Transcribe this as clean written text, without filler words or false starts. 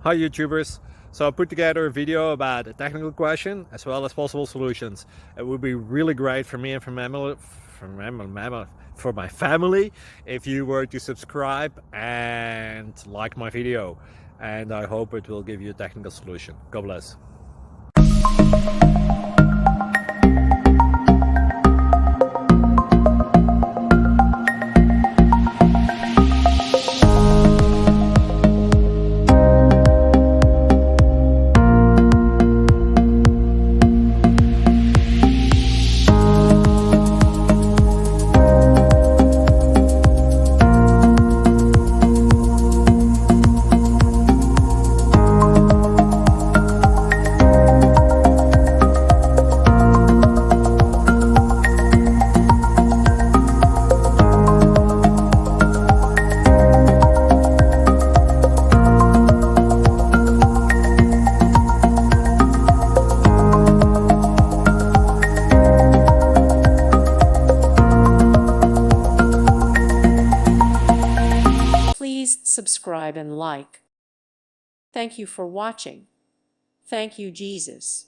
Hi YouTubers! So I put together a video about a technical question as well as possible solutions. It would be really great for me and for my family if you were to subscribe and like my video, and I hope it will give you a technical solution. God bless. Please subscribe and like. Thank you for watching. Thank you, Jesus.